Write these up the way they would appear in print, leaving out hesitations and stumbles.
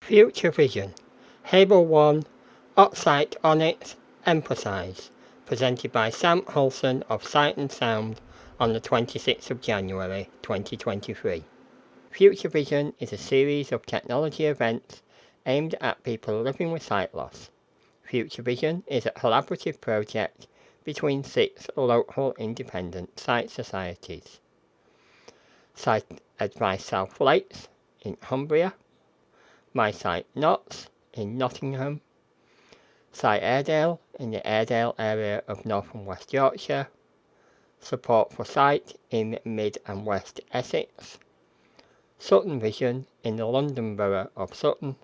Future Vision, Hable One, Oxsight Onyx, Empatheyes, presented by Sam Coulson of Sight and Sound on the 26th of January 2023. Future Vision is a series of technology events aimed at people living with sight loss. Future Vision is a collaborative project between 6 local independent sight societies. Sight Advice South Lakes in Cumbria, My Sight Notts in Nottingham, Sight Airedale in the Airedale area of North and West Yorkshire, Support for Sight in Mid and West Essex, Sutton Vision in the London Borough of Sutton,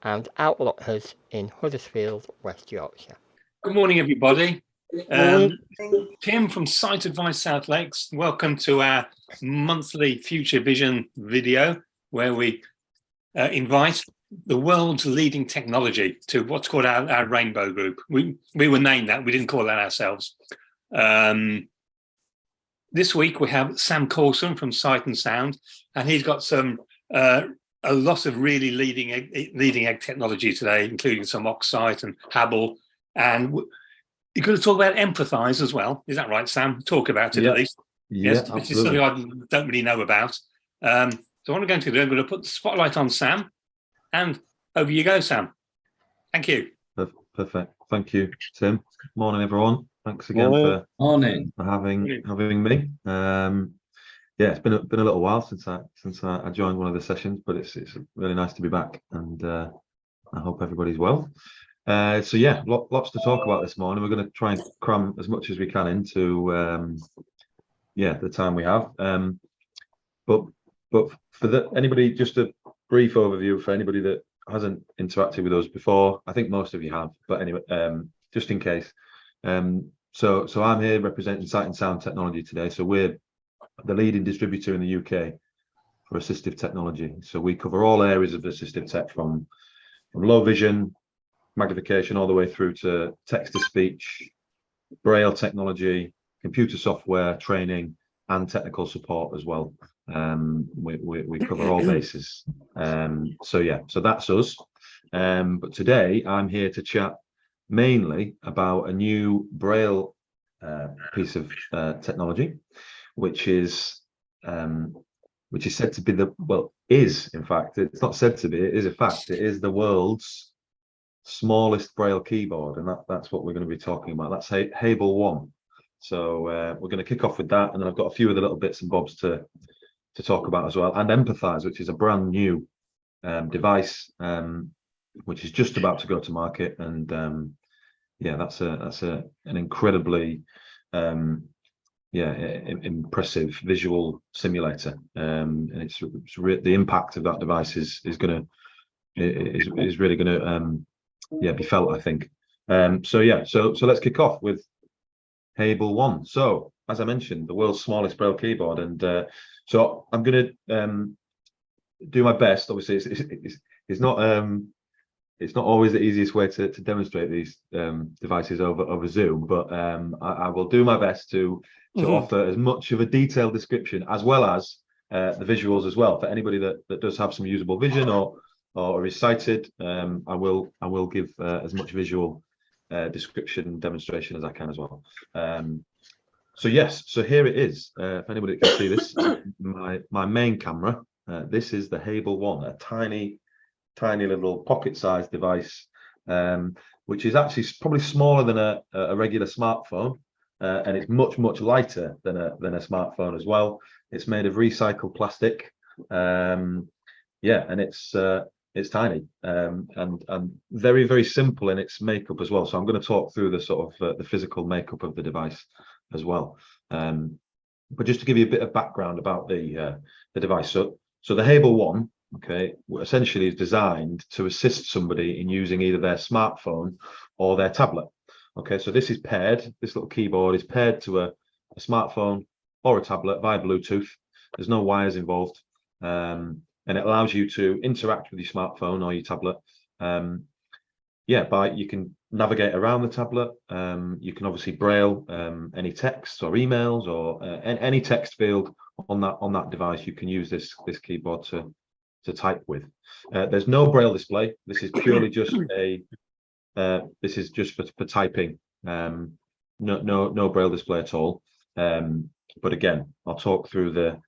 and Outlookers in Huddersfield, West Yorkshire. Good morning, everybody. Tim from Sight Advice South Lakes. Welcome to our monthly Future Vision video, where we invite the world's leading technology to what's called our rainbow group. We were named that, we didn't call that ourselves. This week we have Sam Coulson from Sight and Sound, and he's got some a lot of really leading edge technology today, including some Oxsight and Hable. And you're going to talk about Empatheyes as well. Is that right, Sam? Talk about it at least. Yes, which is something I don't really know about. So what I'm going to do, I'm going to put the spotlight on Sam, and over you go, Sam. Thank you. Perfect. Thank you, Tim. Morning, everyone. Thanks again for having me. Yeah, it's been a little while since I joined one of the sessions, but it's really nice to be back, and I hope everybody's well. So yeah, lots to talk about this morning. We're going to try and cram as much as we can into the time we have. But for anybody, just a brief overview for anybody that hasn't interacted with us before. I think most of you have, but anyway, just in case. So I'm here representing Sight and Sound Technology today. So we're the leading distributor in the UK for assistive technology. So we cover all areas of assistive tech, from low vision, magnification, all the way through to text to speech, Braille technology, computer software, training, and technical support as well. We cover all bases. So that's us. But today I'm here to chat mainly about a new Braille piece of technology, which is said to be is in fact, it's not said to be, it is a fact, it is the world's smallest Braille keyboard, and that's what we're going to be talking about. That's Hable One. So we're going to kick off with that, and then I've got a few other little bits and bobs to talk about as well, and Empatheyes, which is a brand new device which is just about to go to market, and that's an incredibly impressive visual simulator, and it's the impact of that device is really going to be felt, I think. So let's kick off with Hable One. So as I mentioned, the world's smallest Braille keyboard, and so I'm going to do my best. Obviously, it's not always the easiest way to demonstrate these devices over Zoom, but I will do my best to offer as much of a detailed description as well as the visuals as well, for anybody that does have some usable vision or is sighted. I will give as much visual description and demonstration as I can as well. So here it is. If anybody can see this, my main camera. This is the Hable One, a tiny little pocket-sized device, which is actually probably smaller than a regular smartphone, and it's much lighter than a smartphone as well. It's made of recycled plastic, and it's tiny, and very simple in its makeup as well. So I'm going to talk through the sort of the physical makeup of the device as well. But just to give you a bit of background about the device, so the Hable One, essentially is designed to assist somebody in using either their smartphone or their tablet. So this little keyboard is paired to a smartphone or a tablet via Bluetooth. There's no wires involved, and it allows you to interact with your smartphone or your tablet. You can navigate around the tablet. You can obviously Braille any texts or emails or any text field on that device. You can use this keyboard to type with. There's no Braille display. This is purely just this is just for typing. No Braille display at all. But again, I'll talk through the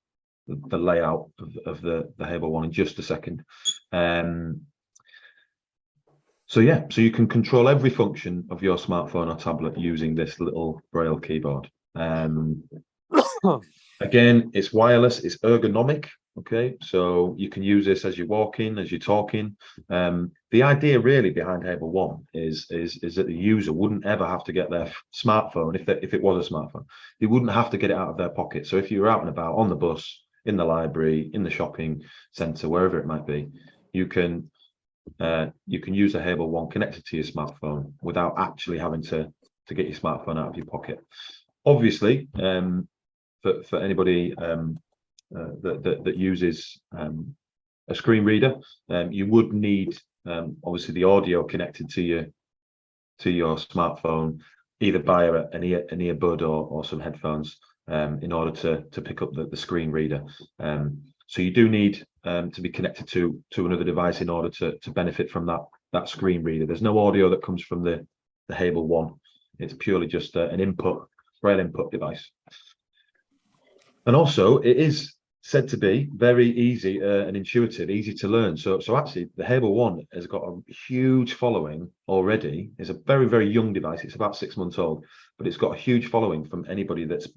layout of the Hable One in just a second. So yeah, so you can control every function of your smartphone or tablet using this little Braille keyboard. Again, it's wireless, it's ergonomic. Okay, so you can use this as you're walking, as you're talking. The idea really behind Hable One is that the user wouldn't ever have to get their smartphone, if it was a smartphone, they wouldn't have to get it out of their pocket. So if you're out and about on the bus, in the library, in the shopping centre, wherever it might be, you can use a Hable One connected to your smartphone without actually having to get your smartphone out of your pocket. Obviously, for anybody that uses a screen reader, you would need obviously the audio connected to your smartphone, either via an earbud or some headphones, in order to pick up the screen reader. So you do need to be connected to another device in order to benefit from that screen reader. There's no audio that comes from the Hable One. It's purely just an Braille input device. And also, it is said to be very easy and intuitive, easy to learn. So actually, the Hable One has got a huge following already. It's a very, very young device. It's about 6 months old, but it's got a huge following from anybody that's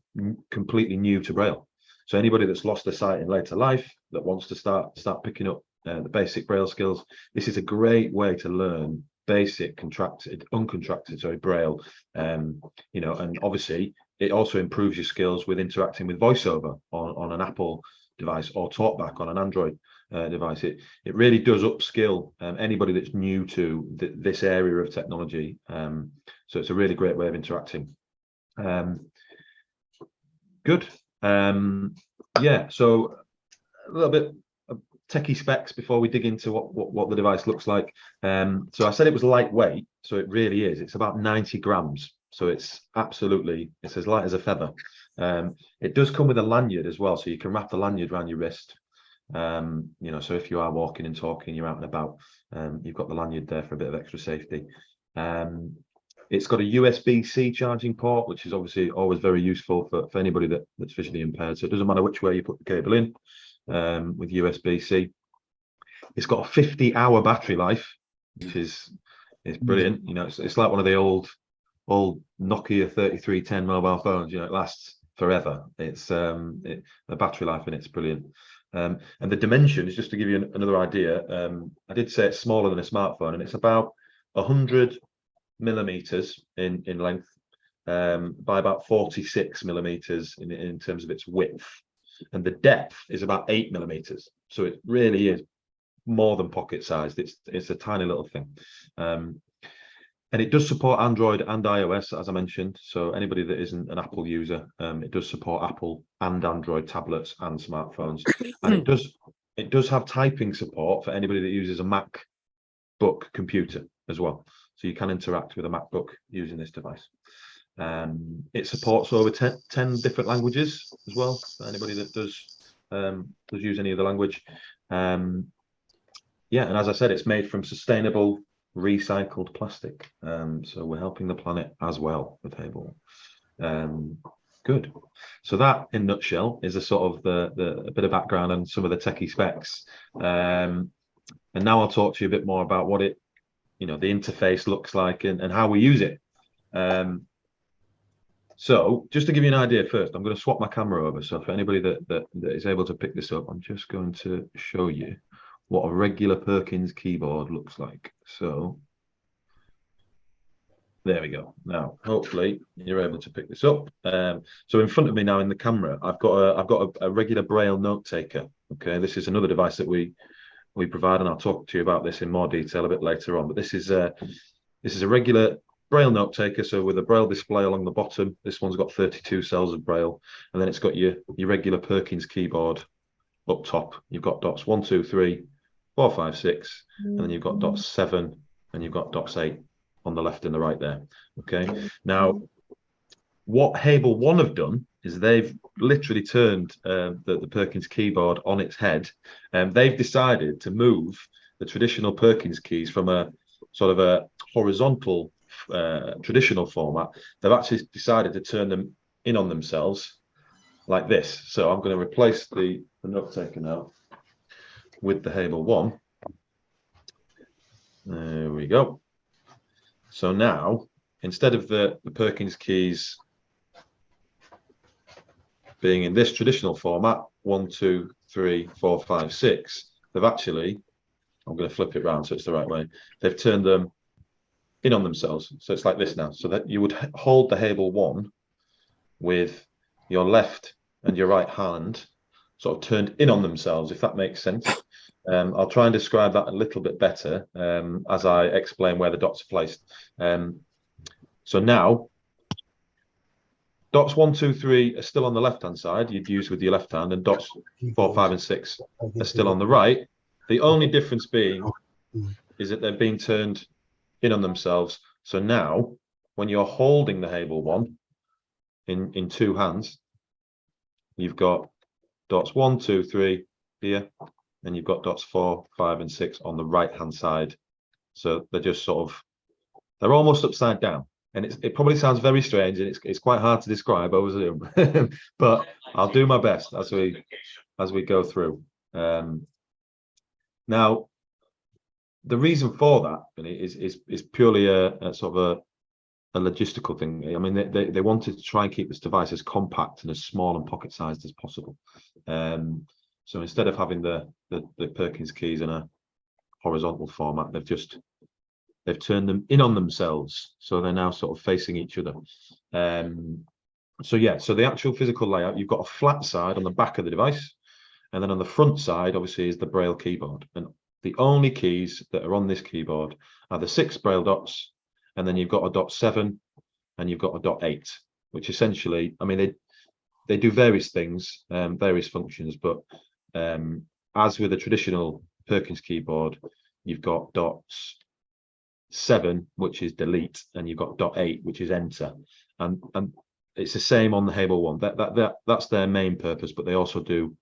completely new to Braille. So anybody that's lost their sight in later life that wants to start picking up the basic Braille skills, this is a great way to learn basic uncontracted Braille. You know, and obviously it also improves your skills with interacting with VoiceOver on an Apple device or TalkBack on an Android device. It really does upskill anybody that's new to this area of technology. So it's a really great way of interacting. Good. Yeah, so a little bit of techie specs before we dig into what the device looks like. So I said it was lightweight, so it really is. It's about 90 grams. So it's as light as a feather. It does come with a lanyard as well, so you can wrap the lanyard around your wrist. You know, so if you are walking and talking, you're out and about, you've got the lanyard there for a bit of extra safety. It's got a USB-C charging port, which is obviously always very useful for anybody that's visually impaired. So it doesn't matter which way you put the cable in with USB-C. It's got a 50-hour battery life, which is brilliant. You know, it's like one of the old Nokia 3310 mobile phones. You know, it lasts forever. It's the battery life in it's brilliant. And the dimensions, just to give you another idea, I did say it's smaller than a smartphone, and it's about 100 millimeters in length, by about 46 millimeters in terms of its width, and the depth is about 8 millimeters. So it really is more than pocket sized. It's a tiny little thing. And it does support Android and iOS, as I mentioned. So anybody that isn't an Apple user, it does support Apple and Android tablets and smartphones. And it does have typing support for anybody that uses a MacBook computer as well. So you can interact with a MacBook using this device. It supports over 10 different languages as well, for anybody that does use any other language. Yeah, and as I said, it's made from sustainable recycled plastic. So we're helping the planet as well with Hable. Good. So that, in a nutshell, is a sort of a bit of background and some of the techie specs. And now I'll talk to you a bit more about what the interface looks like and how we use it. So just to give you an idea first, I'm going to swap my camera over. So for anybody that is able to pick this up, I'm just going to show you what a regular Perkins keyboard looks like. So there we go. Now, hopefully you're able to pick this up. So in front of me now in the camera, I've got a regular Braille note taker. Okay, this is another device that we provide, and I'll talk to you about this in more detail a bit later on. But this is a regular Braille note taker, so with a Braille display along the bottom. This one's got 32 cells of Braille, and then it's got your regular Perkins keyboard up top. You've got dots 1, 2, 3, 4, 5, 6, and then you've got dots 7, and you've got dots 8 on the left and the right there. Okay. Now, what Hable One have done is they've literally turned the Perkins keyboard on its head, and they've decided to move the traditional Perkins keys from a sort of a horizontal traditional format. They've actually decided to turn them in on themselves like this. So I'm going to replace the note taker now with the Hable One. There we go. So now, instead of the Perkins keys being in this traditional format, 1, 2, 3, 4, 5, 6, they've actually, I'm going to flip it around so it's the right way, they've turned them in on themselves. So it's like this now. So that you would hold the Hable One with your left and your right hand sort of turned in on themselves, if that makes sense. I'll try and describe that a little bit better as I explain where the dots are placed. So now, dots 1, 2, 3 are still on the left-hand side, you'd use with your left hand, and dots 4, 5, and 6 are still on the right. The only difference being is that they're being turned in on themselves. So now, when you're holding the Hable One in two hands, you've got dots 1, 2, 3 here, and you've got dots 4, 5, and 6 on the right-hand side. So they're just sort of, they're almost upside down. And it probably sounds very strange, and it's quite hard to describe over Zoom, but I'll do my best as we go through. Now, the reason for that is purely a sort of a logistical thing. I mean, they wanted to try and keep this device as compact and as small and pocket-sized as possible. So instead of having the Perkins keys in a horizontal format, they've turned them in on themselves, so they're now sort of facing each other. So yeah, so the actual physical layout, you've got a flat side on the back of the device, and then on the front side, obviously, is the Braille keyboard. And the only keys that are on this keyboard are the 6 Braille dots, and then you've got a dot 7, and you've got a dot 8, which essentially, I mean, they do various things, various functions, but as with a traditional Perkins keyboard, you've got dots 7, which is delete, and you've got dot 8, which is enter, and it's the same on the Hable One. That's their main purpose, but they also do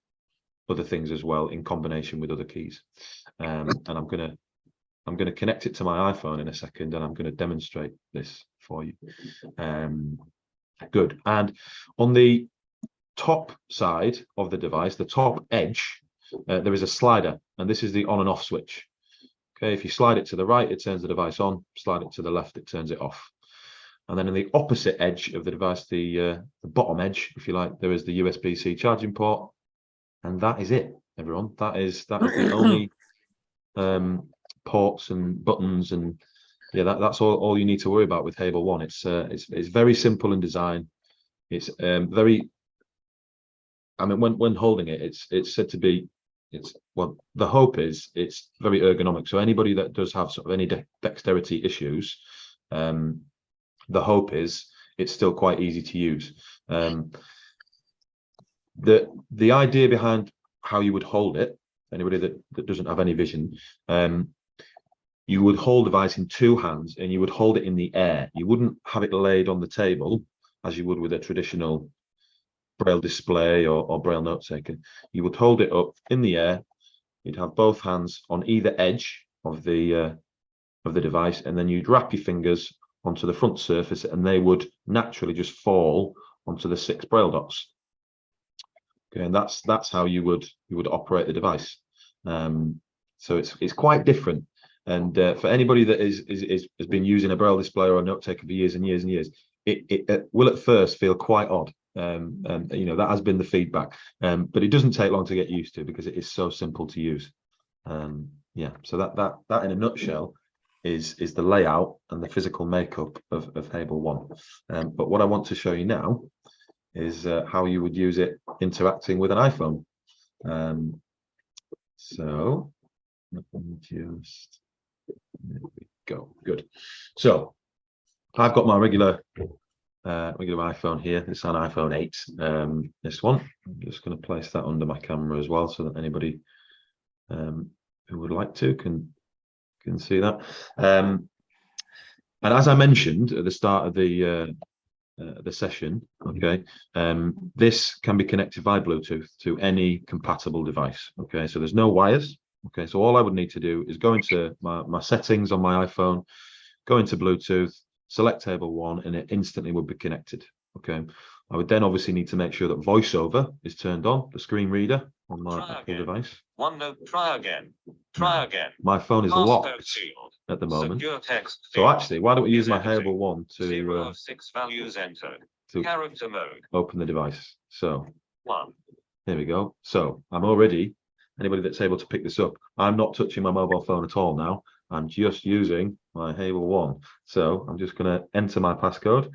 other things as well in combination with other keys. And I'm gonna connect it to my iPhone in a second, and I'm going to demonstrate this for you. Good. And on the top side of the device, the top edge, there is a slider, and this is the on and off switch. Okay, if you slide it to the right, it turns the device on. Slide it to the left, it turns it off. And then in the opposite edge of the device, the bottom edge, if you like, there is the USB-C charging port, and that is it, everyone. That is the only ports and buttons, and yeah, that's all you need to worry about with Hable One. It's very simple in design. It's very, I mean, when holding it, it's said to be, well, the hope is it's very ergonomic. So anybody that does have sort of any dexterity issues, the hope is it's still quite easy to use. The idea behind how you would hold it, anybody that doesn't have any vision, you would hold the device in two hands, and you would hold it in the air. You wouldn't have it laid on the table as you would with a traditional Braille display or Braille note taker. You would hold it up in the air. You'd have both hands on either edge of the device, and then you'd wrap your fingers onto the front surface, and they would naturally just fall onto the 6 Braille dots. Okay, and that's how you would operate the device. So it's quite different. And for anybody that has been using a Braille display or a note taker for years and years and years, it will at first feel quite odd. And you know, that has been the feedback, but it doesn't take long to get used to because it is so simple to use. Yeah, so that in a nutshell is the layout and the physical makeup of Hable One. But what I want to show you now is how you would use it interacting with an iPhone. So let me just, there we go. Good. So I've got my regular iPhone here. It's an iPhone 8. This one. I'm just going to place that under my camera as well, so that anybody who would like to can see that. And as I mentioned at the start of the the session, okay, this can be connected via Bluetooth to any compatible device. Okay, so there's no wires. Okay, so all I would need to do is go into my settings on my iPhone, go into Bluetooth, select Hable One, and it instantly would be connected. Okay, I would then obviously need to make sure that VoiceOver is turned on, the screen reader on my Apple device. Try again. Try again. My phone is locked at the moment. So actually, why don't we use my Hable One to 6 values entered. to Character mode. open the device. So 1. here we go. So I'm already, anybody that's able to pick this up, I'm not touching my mobile phone at all now. I'm just using my Hable One. So I'm just going to enter my passcode.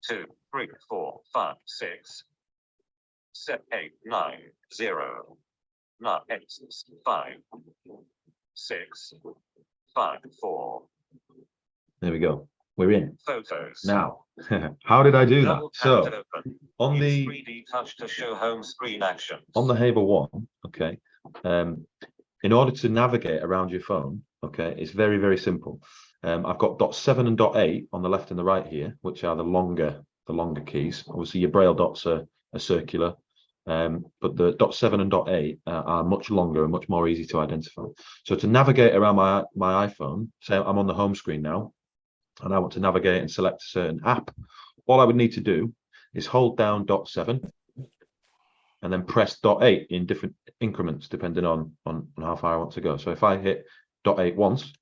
2, 3, 4, 5, 6, 7, 8, 9, 0, 9, 8, 5, 6, 5, 4. There we go. We're in. Photos. Now, how did I do that? Double tap So to open. on Use the 3D touch to show home screen actions. on the Hable One, okay, in order to navigate around your phone, okay, it's very, very simple. I've got .7 and .8 on the left and the right here, which are the longer keys. Obviously, your Braille dots are circular, but the .7 and .8 are much longer and much more easy to identify. So to navigate around my iPhone, say I'm on the home screen now, and I want to navigate and select a certain app, all I would need to do is hold down .7 and then press .8 in different increments depending on how far I want to go. So if I hit .8 once,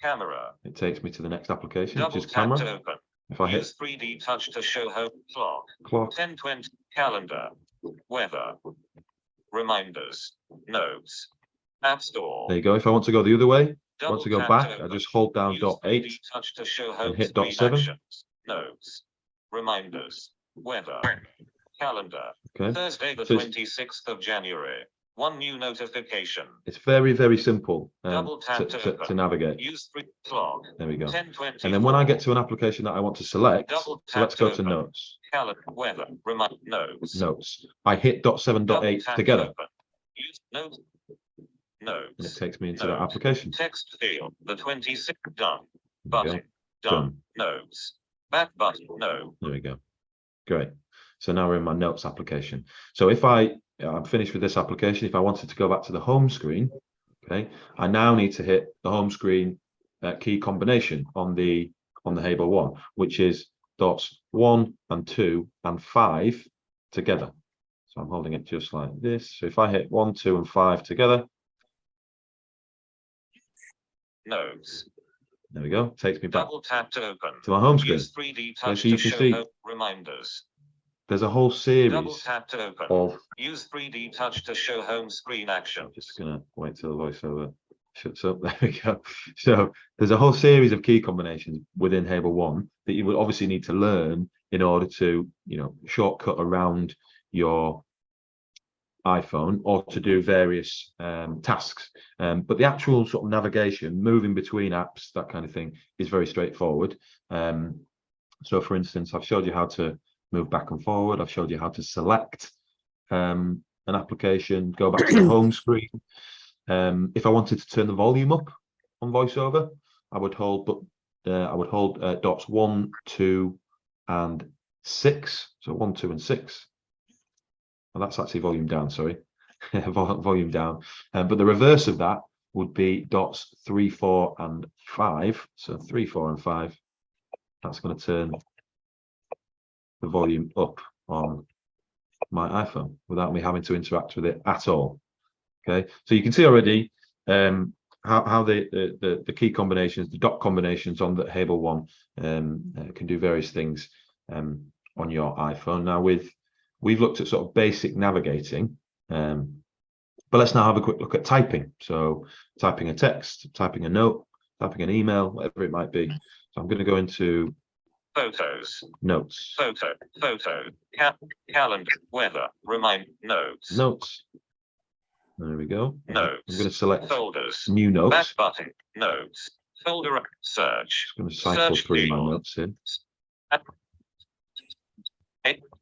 camera, it takes me to the next application, double which is tap camera. to open. If I hit Use 3D touch to show home clock. clock, 10:20 calendar, weather, reminders, notes, app store. there you go. If I want to go the other way, Double want to go tap back, to I open. just hold down Use .8 3D touch to show home hit screen .7. actions, notes, reminders, weather, calendar. Okay, Thursday the So it's- 26th of January. 1 new notification. it's very, very simple Double tap to to open. navigate. Use 3 clock. There we go. 10:20. And then when I get to an application that I want to select, Double so let's tap go to to open. notes. Calendar, weather, remind, notes. Notes. I hit .7, Double .8 tap to together, open. Use notes. and it Notes. takes me into that Note. application. Text field. The 26th. Done. There we go. Button. Done. Notes. Back button. No. There we go. Great. So now we're in my notes application. So if I'm finished with this application, if I wanted to go back to the home screen, okay, I now need to hit the home screen key combination on the Hable One, which is dots 1 and 2 and 5 together. So I'm holding it just like this. So if I hit 1, 2, and 5 together, Notes. there we go. Takes me back Double tap to open. to my home screen. Use 3D touch so you to can show see home reminders. there's a whole Double series tap to open. of. Use 3D touch to show home screen action. I'm just gonna wait till the voiceover shuts up. There we go. So there's a whole series of key combinations within Hable One that you would obviously need to learn in order to, shortcut around your iPhone or to do various tasks. But the actual sort of navigation, moving between apps, that kind of thing, is very straightforward. So for instance, I've showed you how to move back and forward. I've showed you how to select an application, go back to the home screen. If I wanted to turn the volume up on VoiceOver, I would hold dots 1, 2, and 6. So 1, 2, and 6. Well, that's actually volume down. Sorry, volume down. But the reverse of that would be dots 3, 4, and 5. So 3, 4, and 5. That's going to turn the volume up on my iPhone without me having to interact with it at all. Okay, so you can see already how the key combinations, the dot combinations on the Hable One can do various things on your iPhone. Now we've looked at sort of basic navigating, but let's now have a quick look at typing. So typing a text, typing a note, typing an email, whatever it might be. So I'm going to go into Photos. notes. Photo. Calendar. Weather. Remind. Notes. Notes. There we go. Notes. I'm going to select Folders. new Back notes. button. Notes. Folder. Search. I'm going to cycle Search through my field. notes in.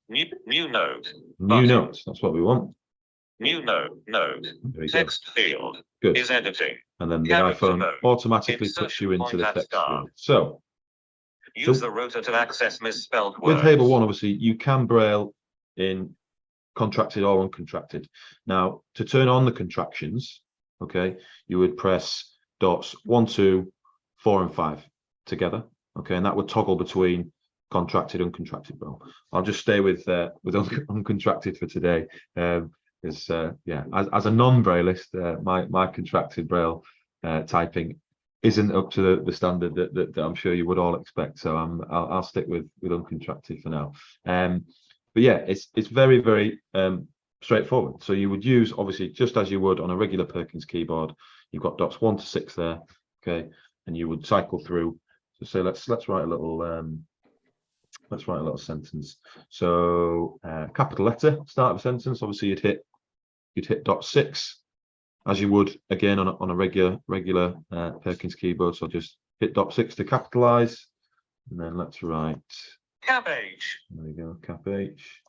New note. New Button. notes. That's what we want. New note. Note. There we go. Text field. Good. Is editing. And then the Character iPhone mode. automatically puts Insertion you into point the at text start. field. So Use So the rotor to access misspelled words. with Hable One, obviously, you can Braille in contracted or uncontracted. Now, to turn on the contractions, okay, you would press dots 1, 2, 4, and 5 together, okay, and that would toggle between contracted and uncontracted Braille. I'll just stay with uncontracted for today, because yeah, as a non-Brailleist, my contracted Braille typing isn't up to the standard that I'm sure you would all expect. So I'll stick with uncontracted for now. But yeah, it's very, very straightforward. So you would use, obviously, just as you would on a regular Perkins keyboard. You've got dots 1 to 6 there, okay, and you would cycle through. So say let's write a little sentence. So capital letter, start of a sentence. Obviously, you'd hit dot 6 as you would again on a regular Perkins keyboard. So just hit dot 6 to capitalize, and then let's write Cap H. There we go, cap H.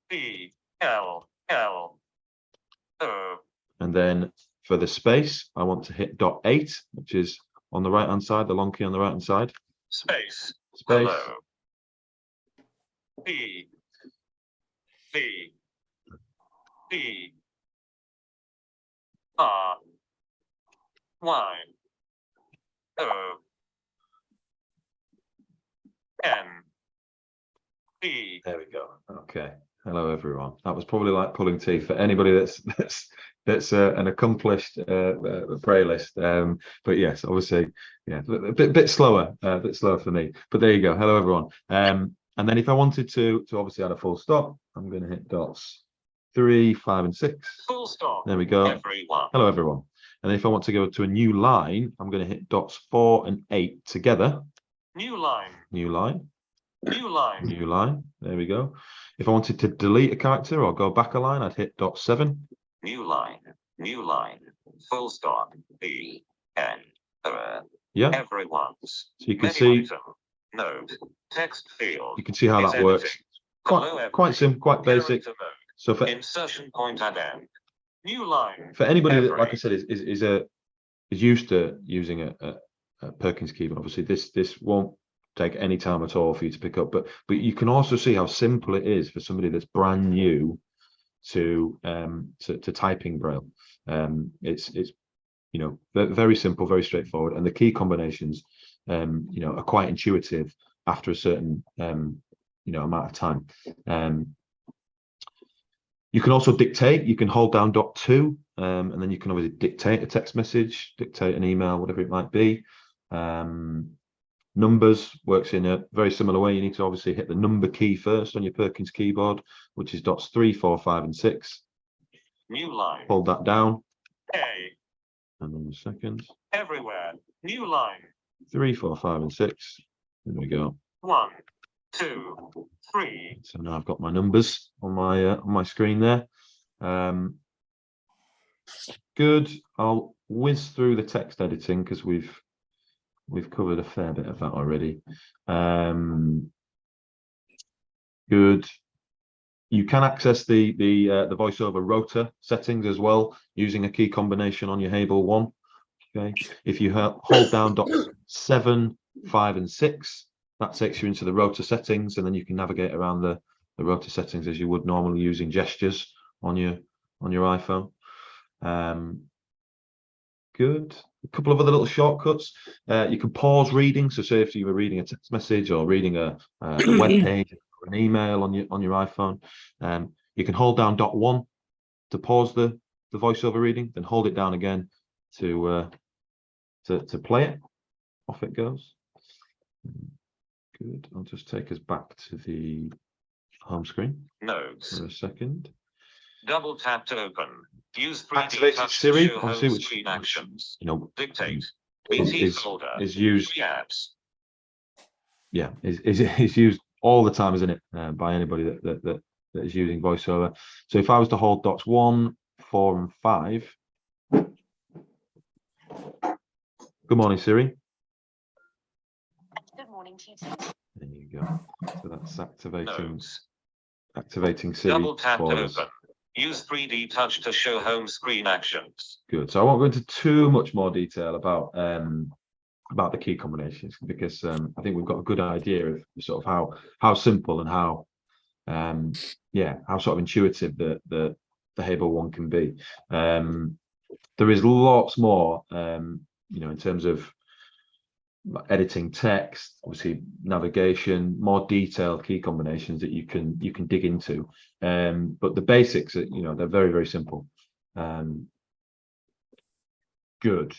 B L L O. And then for the space, I want to hit dot 8, which is on the right hand side, the long key on the right hand side. Space. Space. Hello. B B B R Y O N B. There we go. Okay. Hello, everyone. That was probably like pulling teeth for anybody that's an accomplished Brailleist. But yes, obviously, yeah, a bit slower for me. But there you go. Hello, everyone. And then if I wanted to obviously add a full stop, I'm going to hit dots 3, 5, and 6. Full stop. There we go. Everyone. Hello, everyone. And if I want to go to a new line, I'm going to hit dots 4 and 8 together. New line. New line. New line. New line. There we go. If I wanted to delete a character or go back a line, I'd hit dot 7. New line. New line. Full stop. B N. Yeah. Everyone's. So you can Menu see. item. Note. Text field. You can see how Is that works. editing. Quite simple, quite basic. Character mode. So for Insertion point and end. New line. anybody that, Every. like I said, is used to using a Perkins keyboard, obviously this won't take any time at all for you to pick up. But you can also see how simple it is for somebody that's brand new to typing Braille. It's you know, very simple, very straightforward, and the key combinations you know, are quite intuitive after a certain you know, amount of time. You can also dictate. You can hold down dot 2, and then you can obviously dictate a text message, dictate an email, whatever it might be. Numbers works in a very similar way. You need to obviously hit the number key first on your Perkins keyboard, which is dots 3, 4, 5, and 6. New line. Hold that down. A. And then a second. Everywhere. New line. 3, 4, 5, and 6. There we go. 1, 2, 3. So now I've got my numbers on my screen there. Good. I'll whiz through the text editing because we've covered a fair bit of that already. Good. You can access the voiceover rotor settings as well using a key combination on your Hable One. Okay. If you hold down dots 7, 5, and 6, that takes you into the rotor settings, and then you can navigate around the rotor settings as you would normally using gestures on your iPhone. Good. A couple of other little shortcuts. You can pause reading. So say if you were reading a text message or reading a web page or an email on your iPhone, you can hold down dot 1 to pause the voiceover reading, then hold it down again to play it. Off it goes. Good. I'll just take us back to the home screen Notes. for a second. Double tap to open. Use 3D Activated touch Siri, to show obviously, home which screen actions. you know, Dictate. BT folder. is used. 3 apps. Yeah, is used all the time, isn't it? By anybody that is using voiceover. So if I was to hold dots 1, 4, and 5. Good morning, Siri. Good morning to you too. There you go. So that's activating Notes. Siri. Double tap to for us. open. Use 3D touch to show home screen actions. Good. So I won't go into too much more detail about about the key combinations, because I think we've got a good idea of sort of how simple and how how sort of intuitive the Hable One can be. There is lots more, in terms of editing text, obviously navigation, more detailed key combinations that you can dig into. But the basics, they're very, very simple. Good.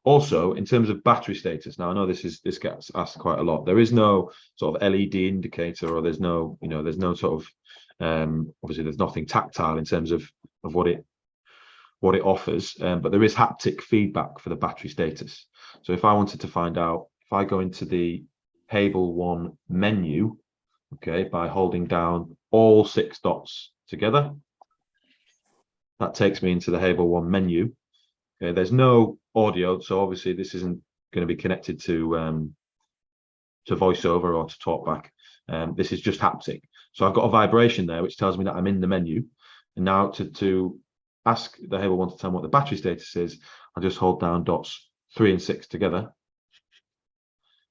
Also, in terms of battery status, now I know this gets asked quite a lot. There is no sort of LED indicator, or there's no sort of obviously there's nothing tactile in terms of what it offers, but there is haptic feedback for the battery status. So if I wanted to find out, if I go into the Hable One menu, okay, by holding down all 6 dots together, that takes me into the Hable One menu. Okay, there's no audio, so obviously this isn't going to be connected to VoiceOver or to TalkBack. This is just haptic. So I've got a vibration there which tells me that I'm in the menu. And now to ask the Hable One to tell me what the battery status is, I'll just hold down dots 3 and 6 together,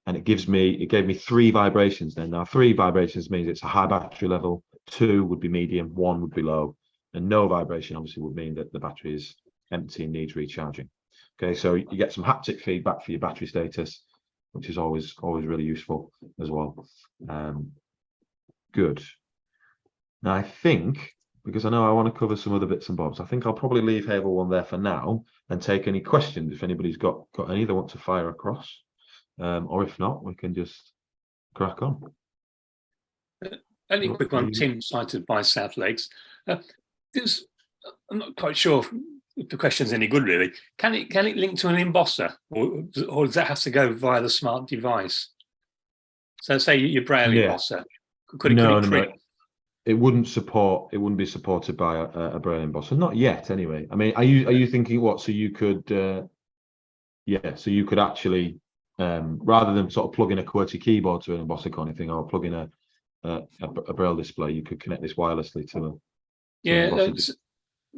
and it gave me 3 vibrations then. Now 3 vibrations means it's a high battery level, 2 would be medium, 1 would be low, and no vibration obviously would mean that the battery is empty and needs recharging. Okay, so you get some haptic feedback for your battery status, which is always really useful as well. Good. Now I think, because I know I want to cover some other bits and bobs, I think I'll probably leave Hable One there for now and take any questions if anybody's got any they want to fire across, or if not, we can just crack on. Only a quick one, Tim, cited by South Lakes. I'm not quite sure if the question's any good, really. Can it link to an embosser, or does that have to go via the smart device? So say your Braille embosser. Could it it wouldn't be supported by a Braille embosser, not yet anyway. I mean, are you thinking what, so you could so you could actually rather than sort of plug in a QWERTY keyboard to an embosser kind of thing, or plug in a Braille display, you could connect this wirelessly to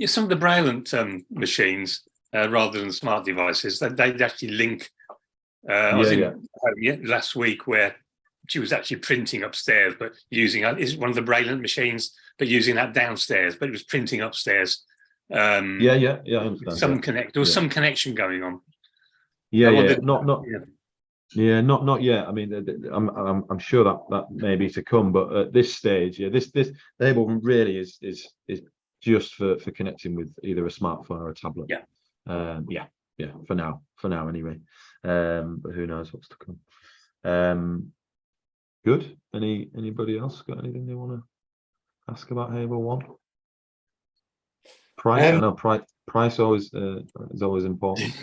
some of the Braille machines, rather than smart devices, they'd actually link. I was in home last week where she was actually printing upstairs, but using it's one of the Braille machines, but using that downstairs. But it was printing upstairs. I understand. There was some connection going on. Not yet. I mean, I'm sure that may be to come, but at this stage, this Hable One really is just for connecting with either a smartphone or a tablet. For now anyway. But who knows what's to come. Good. Anybody else got anything they want to ask about Hable One? Price, I know price always is always important.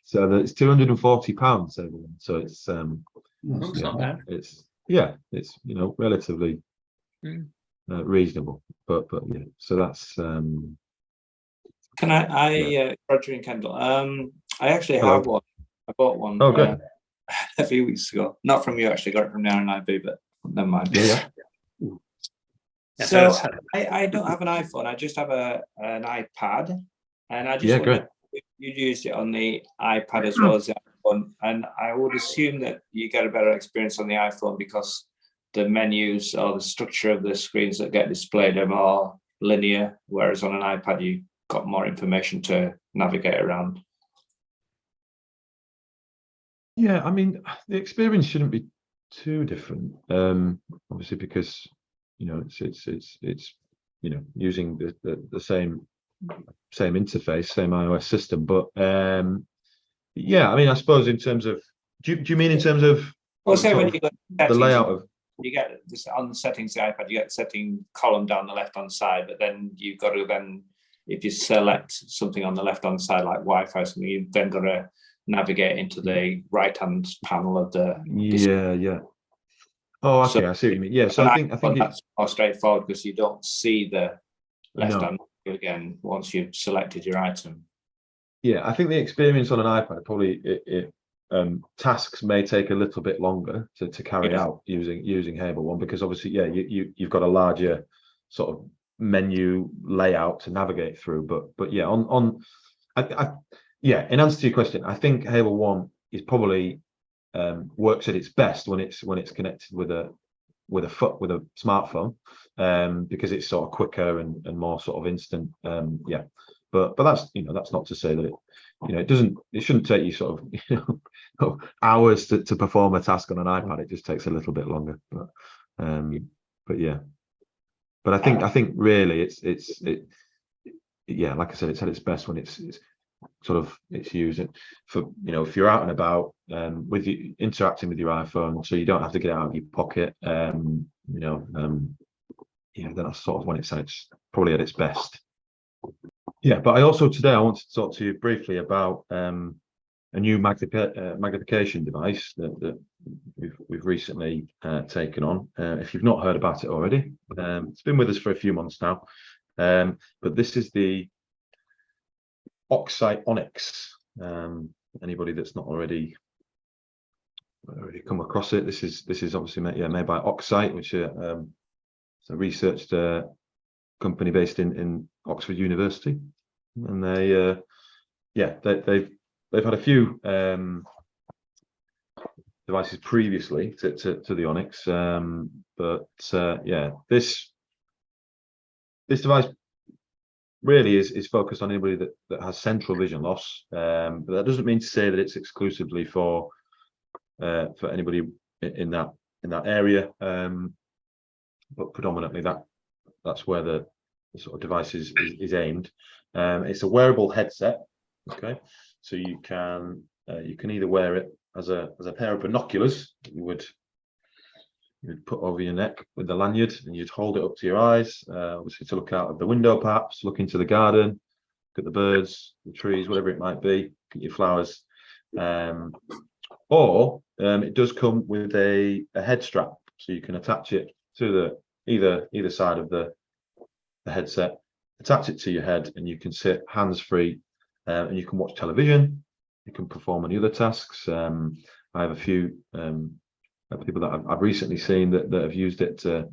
So it's £240 Hable One. So it's not bad. It's relatively reasonable, but yeah. So that's. Can I Roger and Kendall? I actually have one. I bought one. Oh, good. A few weeks ago, not from you actually, got it from the RNIB, but never mind. So I don't have an iPhone, I just have an iPad, and I just wondered if you used it on the iPad as well as the iPhone, and I would assume that you get a better experience on the iPhone because the menus or the structure of the screens that get displayed are more linear, whereas on an iPad you got more information to navigate around. Yeah, I mean, the experience shouldn't be too different, obviously, because it's using the same interface, same iOS system. But I mean, I suppose in terms of, do you mean in terms of when you got the layout of, you get this on the settings of the iPad, you get the setting column down the left hand side, but then you've got to if you select something on the left hand side like Wi-Fi or something, you've then got to navigate into the right hand panel of the Oh, okay, so I see what you mean. Yeah, so I think that's more straightforward because you don't see the left hand again once you've selected your item. Yeah, I think the experience on an iPad probably tasks may take a little bit longer to carry out using Hable One, because obviously you've got a larger sort of menu layout to navigate through. But in answer to your question, I think Hable One is probably works at its best when it's connected with a smartphone, because it's sort of quicker and more sort of instant. Yeah, but that's, you know, that's not to say that it, you know, it shouldn't take you sort of, you know, hours to perform a task on an iPad. It just takes a little bit longer. But yeah, but I think really yeah, like I said, it's at its best when it's used for, you know, if you're out and about, with you interacting with your iPhone, so you don't have to get it out of your pocket. You know, yeah, that's sort of when it's probably at its best. Yeah, but I also today I wanted to talk to you briefly about a new magnification device that we've recently taken on. If you've not heard about it already, it's been with us for a few months now, but this is the Oxsight Onyx. Anybody that's not already come across it, this is obviously made by Oxsight, which is a research company based in Oxford University, and they've had a few devices previously to the Onyx, but yeah, this device really is focused on anybody that has central vision loss, but that doesn't mean to say that it's exclusively for anybody in that area, but predominantly that's where the sort of device is aimed. It's a wearable headset. Okay, so you can either wear it as a pair of binoculars that you would put over your neck with the lanyard, and you'd hold it up to your eyes, obviously to look out of the window, perhaps look into the garden, look at the birds, the trees, whatever it might be, look at your flowers. Or it does come with a head strap, so you can attach it to either side of the headset, attach it to your head, and you can sit hands-free, and you can watch television, you can perform any other tasks. I have a few people that I've recently seen that have used it to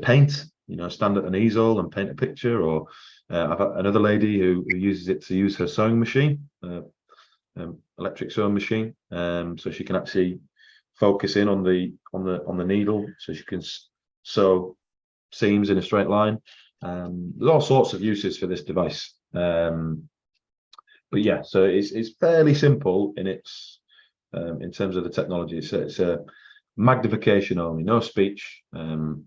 paint, you know, stand at an easel and paint a picture, or I've had another lady who uses it to use her sewing machine, electric sewing machine, so she can actually focus in on the needle, so she can sew seams in a straight line. There's all sorts of uses for this device, but yeah, so it's fairly simple in its in terms of the technology. It's a magnification only, no speech.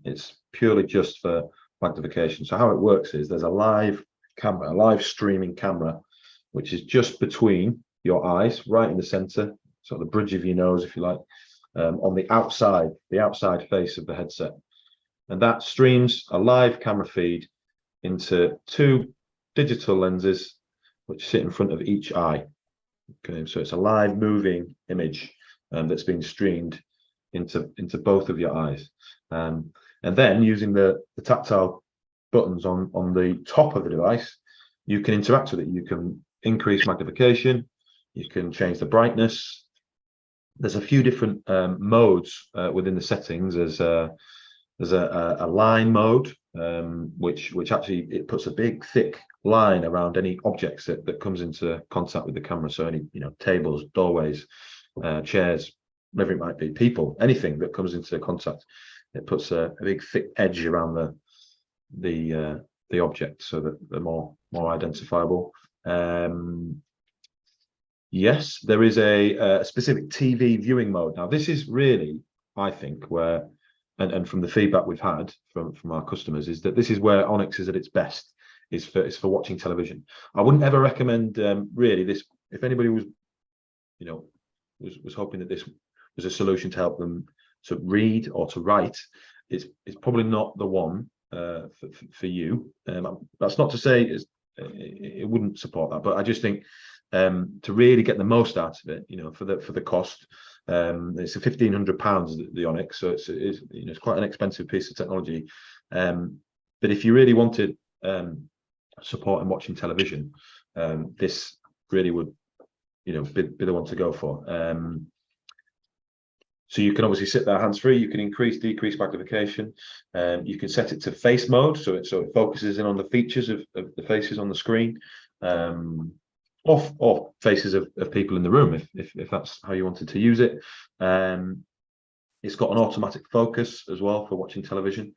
It's purely just for magnification. So how it works is there's a live camera, a live streaming camera, which is just between your eyes, right in the center, sort of the bridge of your nose, if you like, on the outside face of the headset. And that streams a live camera feed into two digital lenses which sit in front of each eye. Okay, so it's a live moving image that's being streamed into both of your eyes, and then using the tactile buttons on the top of the device, you can interact with it. You can increase magnification, you can change the brightness. There's a few different modes within the settings. There's a line mode, which actually it puts a big thick line around any objects that comes into contact with the camera. So any, you know, tables, doorways, chairs, whatever it might be, people, anything that comes into contact, it puts a big thick edge around the object, so that they're more identifiable. Yes, there is a specific TV viewing mode. Now, this is really, I think, where, and from the feedback we've had from our customers, is that this is where Onyx is at its best, is for watching television. I wouldn't ever recommend really this, if anybody was, you know, was hoping that this was a solution to help them to read or to write. It's probably not the one for you. That's not to say it wouldn't support that, but I just think to really get the most out of it, you know, for the cost, it's a £1,500, the Onyx, so it's you know, it's quite an expensive piece of technology. But if you really wanted support in watching television, this really would, you know, be the one to go for. So you can obviously sit there hands-free. You can increase, decrease magnification. You can set it to face mode, so it focuses in on the features of the faces on the screen. or faces of people in the room if that's how you wanted to use it. It's got an automatic focus as well for watching television.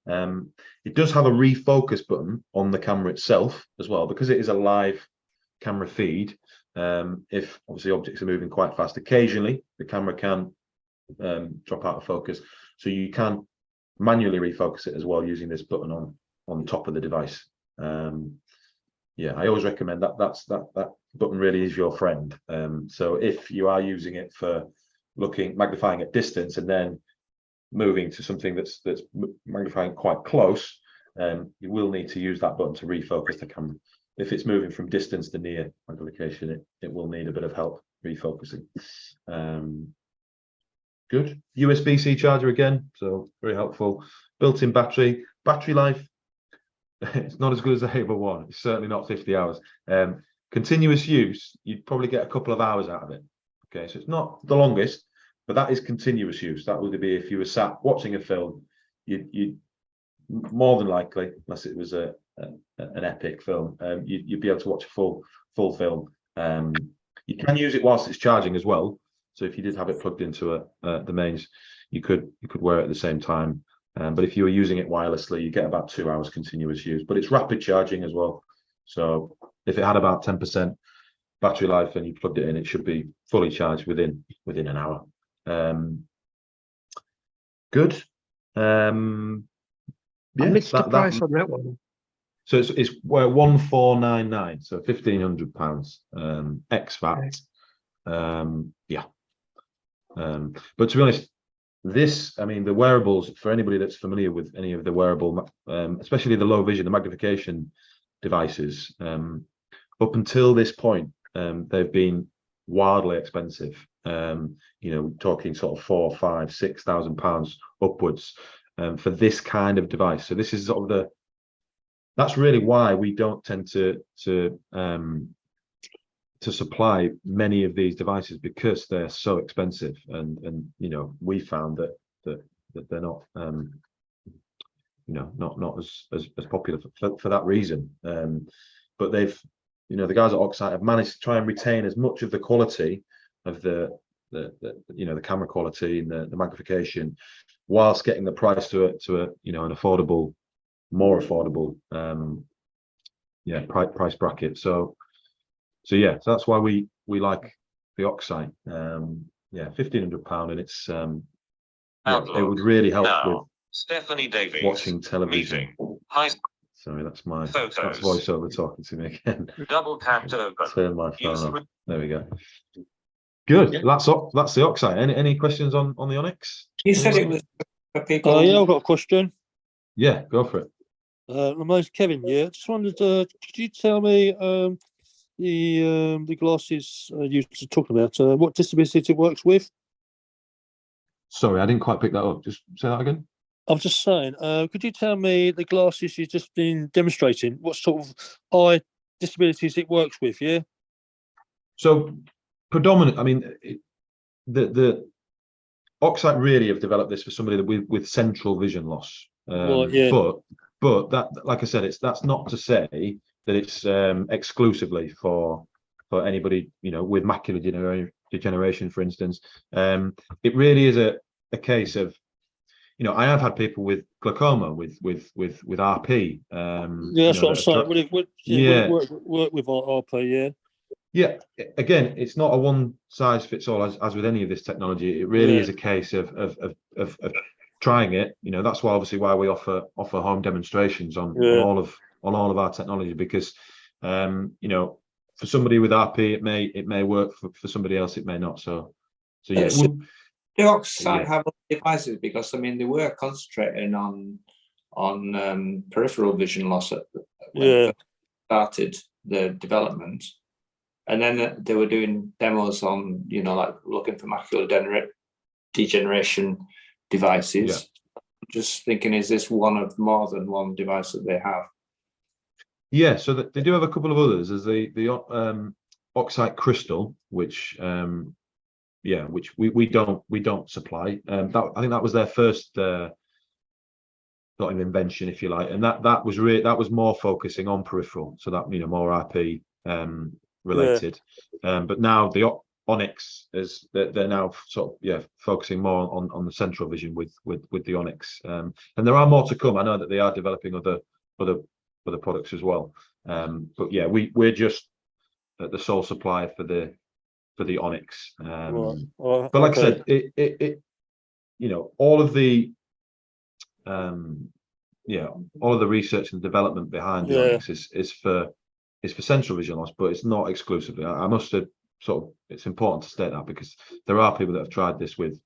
It does have a refocus button on the camera itself as well, because it is a live camera feed. If obviously objects are moving quite fast, occasionally the camera can drop out of focus, so you can manually refocus it as well using this button on top of the device. Yeah, I always recommend that. That button really is your friend. So if you are using it for magnifying at distance and then moving to something that's magnifying quite close, you will need to use that button to refocus the camera. If it's moving from distance to near magnification, it will need a bit of help refocusing. Good. USB-C charger again, so very helpful. Built-in battery life. It's not as good as the Hable One. It's certainly not 50 hours. Continuous use, you'd probably get a couple of hours out of it. Okay, so it's not the longest, but that is continuous use. That would be if you were sat watching a film, you'd more than likely, unless it was an epic film, you'd be able to watch a full film. You can use it whilst it's charging as well. So if you did have it plugged into the mains, you could wear it at the same time. But if you were using it wirelessly, you get about 2 hours continuous use. But it's rapid charging as well. So if it had about 10% battery life and you plugged it in, it should be fully charged within an hour. Good. Yeah, I missed the price on that one. So it's 1499, so £1,500 ex VAT. Yeah. But to be honest, the wearables, for anybody that's familiar with any of the wearable, especially the low vision, the magnification devices, up until this point, they've been wildly expensive. Talking sort of £4,000, £5,000, £6,000 upwards for this kind of device. So this is sort of that's really why we don't tend to supply many of these devices, because they're so expensive, and we found that they're not not as popular for that reason. But they've the guys at Oxsight have managed to try and retain as much of the quality of the camera quality and the magnification, whilst getting the price to an more affordable price bracket. So yeah, so that's why we like the Oxsight. £1,500, and it's it would really help with Stephanie Davies watching television. Hi. Sorry, that's voiceover talking to me again. Double tap to open. Turn my phone on. There we go. Good. Yeah. That's the Oxsight. Any questions on the Onyx? You said it was for people. Yeah, I've got a question. Yeah, go for it. My name's Kevin. Yeah, just wondered, could you tell me the glasses you were talking about, what disabilities it works with? Sorry, I didn't quite pick that up. Just say that again. I was just saying, could you tell me the glasses you've just been demonstrating, what sort of eye disabilities it works with? Yeah. So predominant. I mean, the Oxsight really have developed this for somebody with central vision loss. Yeah. But that, like I said, that's not to say that it's exclusively for anybody with macular degeneration, for instance. It really is a case of, I have had people with glaucoma with RP. Yeah, that's what I'm saying. Would it work with RP? Yeah. Yeah. Again, it's not a one size fits all as with any of this technology. It really is a case of trying it. That's why we offer home demonstrations on all of our technology, because for somebody with RP it may work, for somebody else it may not. So yeah. Do Oxsight have devices? Because they were concentrating on peripheral vision loss when they started the development, and then they were doing demos on like looking for macular degeneration devices. Yeah. Just thinking, is this one of more than one device that they have? Yeah, so they do have a couple of others. There's the Oxsight Crystal, which we don't supply. I think that was their first sort of invention, if you like, and that was more focusing on peripheral, so that more RP related. But now the Onyx is they're now sort of focusing more on the central vision with the Onyx. And there are more to come. I know that they are developing other products as well. But yeah, we're just the sole supplier for the Onyx. But like I said, it you know, all of the research and development behind the Onyx is for central vision loss, but it's not exclusively. I must have it's important to state that, because there are people that have tried this with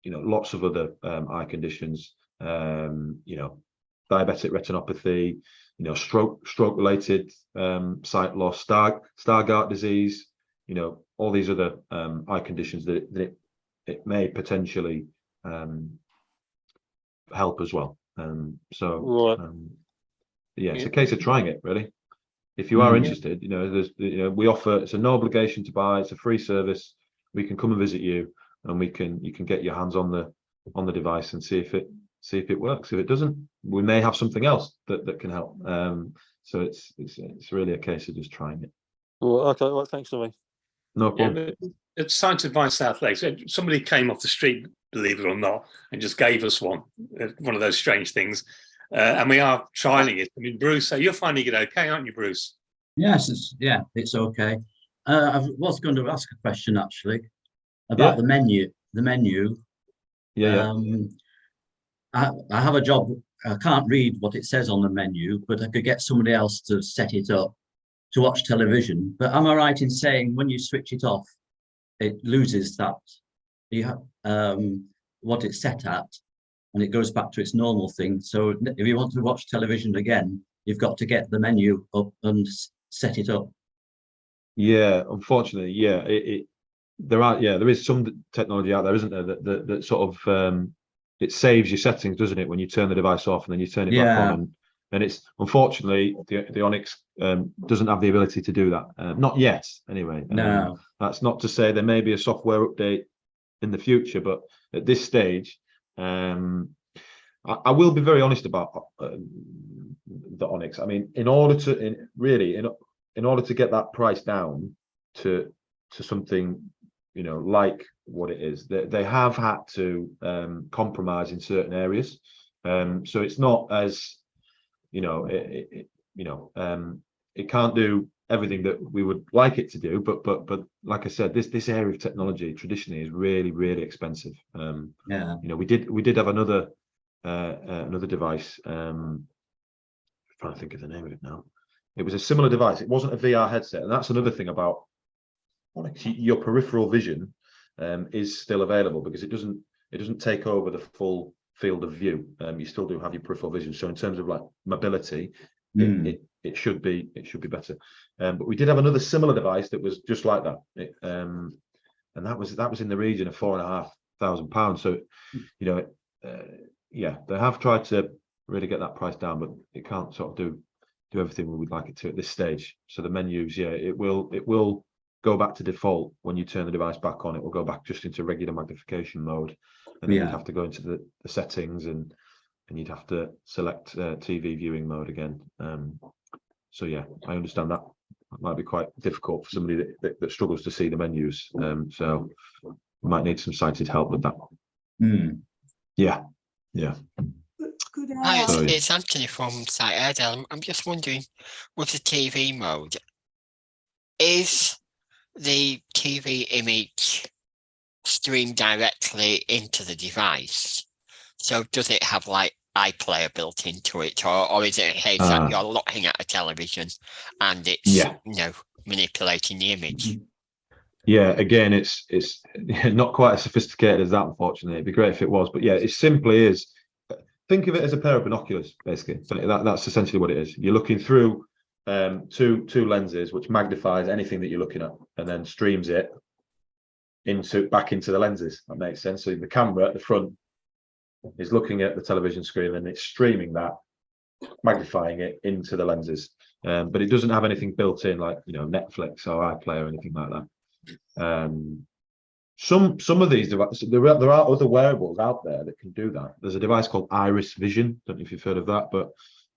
lots of other eye conditions, diabetic retinopathy, stroke related sight loss, Stargardt disease, all these other eye conditions that it may potentially help as well. It's a case of trying it, really. If you are interested, we offer, it's a no obligation to buy, it's a free service. We can come and visit you, and you can get your hands on the device and see if it works. If it doesn't, we may have something else that can help. So it's really a case of just trying it. Well, okay, well, thanks, Louis. No problem. At Sight Advice South Lakes, somebody came off the street, believe it or not, and just gave us one of those strange things. And we are trialing it. I mean, Bruce, so you're finding it okay, aren't you, Bruce? Yes, it's okay. I was going to ask a question actually about the menu. I have a job. I can't read what it says on the menu, but I could get somebody else to set it up to watch television. But am I right in saying when you switch it off, it loses that what it's set at, and it goes back to its normal thing? So if you want to watch television again, you've got to get the menu up and set it up. Yeah, unfortunately, there is some technology out there, isn't there, that sort of it saves your settings, doesn't it, when you turn the device off and then you turn it back on, and it's unfortunately the Onyx doesn't have the ability to do that, not yet anyway. No, that's not to say there may be a software update in the future, but at this stage, I will be very honest about the Onyx. I mean, in order to get that price down to something like what it is, they have had to compromise in certain areas. So it's not as it can't do everything that we would like it to do, but like I said, this area of technology traditionally is really expensive. We did have another device, I'm trying to think of the name of it now. It was a similar device. It wasn't a VR headset, and that's another thing about Onyx. Your peripheral vision is still available, because it doesn't take over the full field of view. You still do have your peripheral vision, so in terms of like mobility, it should be better. But we did have another similar device that was just like that, and that was in the region of £4,500. So they have tried to really get that price down, but it can't sort of do everything we would like it to at this stage. So the menus, it will go back to default when you turn the device back on. It will go back just into regular magnification mode, and then you'd have to go into the settings, and you'd have to select TV viewing mode again. So I understand that might be quite difficult for somebody that struggles to see the menus. So we might need some sighted help with that. Hi, it's Anthony from Sight Airdale. I'm just wondering, with the TV mode, is the TV image streamed directly into the device? So does it have like iPlayer built into it, or is it a case that you're looking at a television and it's manipulating the image? Again, it's not quite as sophisticated as that, unfortunately. It'd be great if it was, but it simply is. Think of it as a pair of binoculars, basically. That's essentially what it is. You're looking through two lenses, which magnifies anything that you're looking at, and then streams it back into the lenses. That makes sense. So the camera at the front is looking at the television screen, and it's streaming that, magnifying it into the lenses. But it doesn't have anything built in like Netflix or iPlayer or anything like that. Some of these devices, there are other wearables out there that can do that. There's a device called Iris Vision. Don't know if you've heard of that, but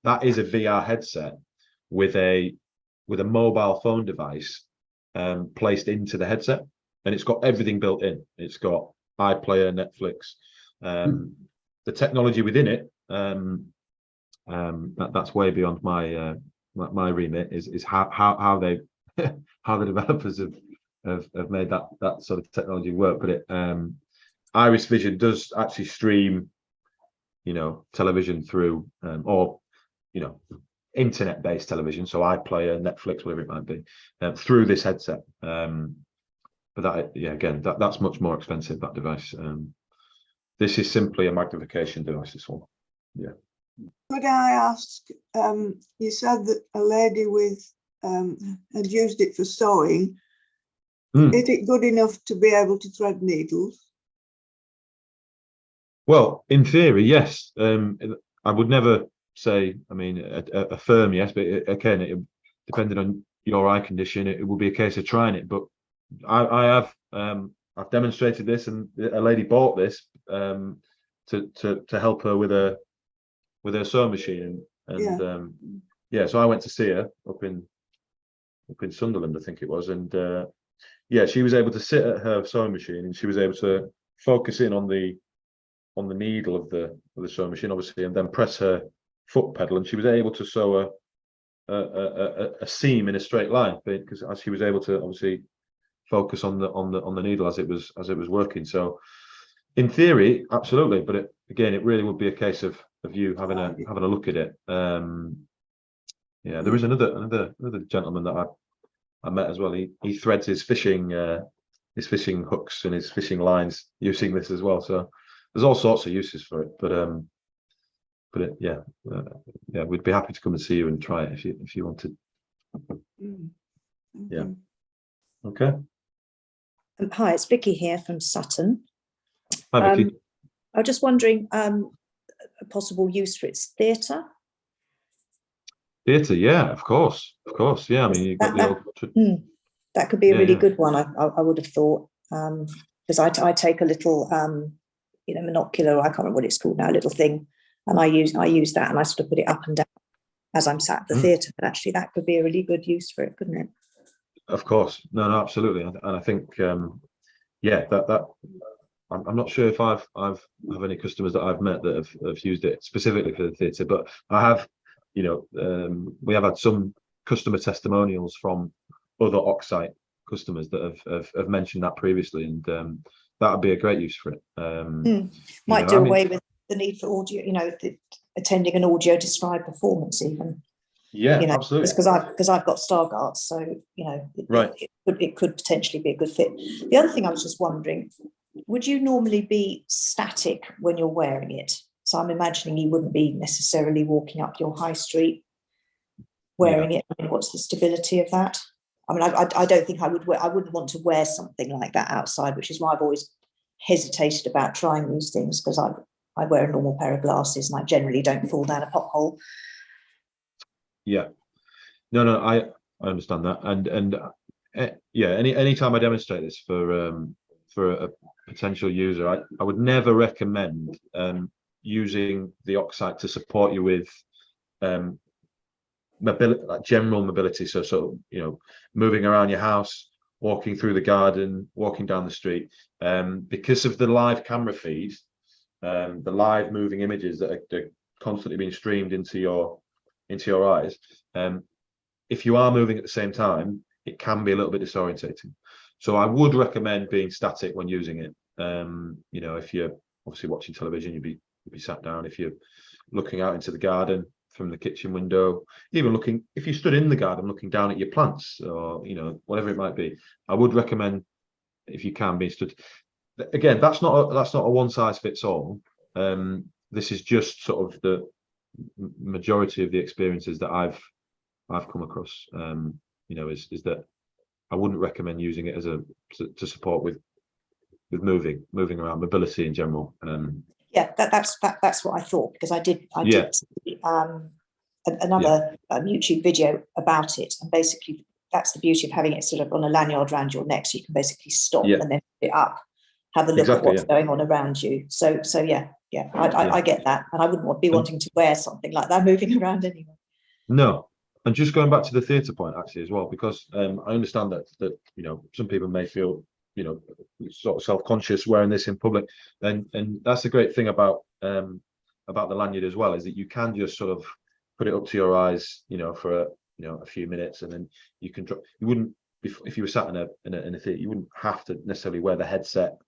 that is a VR headset with a with a mobile phone device placed into the headset, and it's got everything built in. It's got iPlayer, Netflix, the technology within it. That's way beyond my my remit. Is how they how the developers have made that sort of technology work. But it Iris Vision does actually stream, you know, television through or, you know, internet-based television, so iPlayer, Netflix, whatever it might be, through this headset. But that, yeah, again, that's much more expensive, that device. This is simply a magnification device, this one. Yeah. Could I ask, you said that a lady with had used it for sewing. Is it good enough to be able to thread needles? Well, in theory, yes. I would never say, I mean, a firm yes, but again, depending on your eye condition, it will be a case of trying it. But I've demonstrated this, and a lady bought this to help her with her sewing machine, and yeah, so I went to see her up in Sunderland, I think it was, and yeah, she was able to sit at her sewing machine, and she was able to focus in on the needle of the sewing machine, obviously, and then press her foot pedal, and she was able to sew a seam in a straight line, because as she was able to obviously focus on the needle as it was working. So in theory, absolutely, but again, it really would be a case of you having a look at it. Yeah, there is another gentleman that I met as well. He threads his fishing hooks and his fishing lines using this as well. So there's all sorts of uses for it. But yeah, we'd be happy to come and see you and try it if you wanted. Yeah. Okay. Hi, it's Vicky here from Sutton. Hi, Vicky. I was just wondering, a possible use for its theatre. Theatre, yeah, of course, yeah. I mean, you've got the old. That could be a really good one. I would have thought, because I take a little, monocular. I can't remember what it's called now. A little thing, and I use that, and I sort of put it up and down as I'm sat at the theatre. But actually, that could be a really good use for it, couldn't it? Of course, no, absolutely, and I think, yeah, that I'm not sure if I've any customers that I've met that have used it specifically for the theatre, but I have, you know, we have had some customer testimonials from other Oxsight customers that have mentioned that previously, and that would be a great use for it. Might do away with the need for audio, attending an audio described performance even. Yeah, absolutely. Because I've got Stargardt, so it could potentially be a good fit. The other thing I was just wondering, would you normally be static when you're wearing it? So I'm imagining you wouldn't be necessarily walking up your high street wearing it. I mean, what's the stability of that? I mean, I don't think I wouldn't want to wear something like that outside, which is why I've always hesitated about trying these things, because I wear a normal pair of glasses and I generally don't fall down a pothole. Yeah, no, I understand that, and yeah, anytime I demonstrate this for a potential user, I would never recommend using the Oxsight to support you with mobility, like general mobility. So you know, moving around your house, walking through the garden, walking down the street, because of the live camera feeds, the live moving images that are constantly being streamed into your eyes. If you are moving at the same time, it can be a little bit disorientating. So I would recommend being static when using it. You know, if you're obviously watching television, you'd be sat down. If you're looking out into the garden from the kitchen window, even if you stood in the garden looking down at your plants, or, you know, whatever it might be, I would recommend, if you can, be stood. Again, that's not a one size fits all. This is just sort of the majority of the experiences that I've come across. You know, is that I wouldn't recommend using it to support with moving around, mobility in general. Yeah, that's what I thought, because I did see another YouTube video about it, and basically that's the beauty of having it sort of on a lanyard around your neck, so you can basically stop and then put it up, have a look at what's going on around you. So yeah, I get that, and I wouldn't be wanting to wear something like that moving around anyway. No, And just going back to the theatre point actually as well, because I understand that some people may feel sort of self-conscious wearing this in public, and that's the great thing about the lanyard as well, is that you can just sort of put it up to your eyes, for a few minutes, and then you can drop. You wouldn't, if you were sat in a theatre, you wouldn't have to necessarily wear the headset,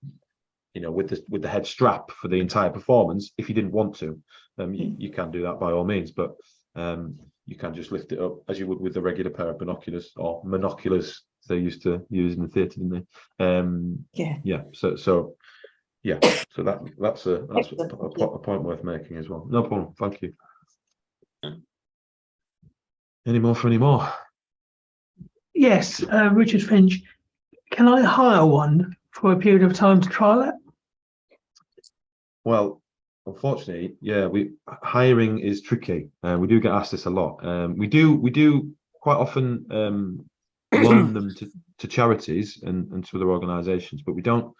with the head strap for the entire performance if you didn't want to. You can do that by all means, but you can just lift it up as you would with a regular pair of binoculars, or monoculars they used to use in the theatre, didn't they? So that's a point worth making as well. No problem, thank you. Any more? Yes, Richard Finch. Can I hire one for a period of time to trial it? Well, unfortunately, hiring is tricky. We do get asked this a lot. We do quite often loan them to charities and to other organisations, but we don't,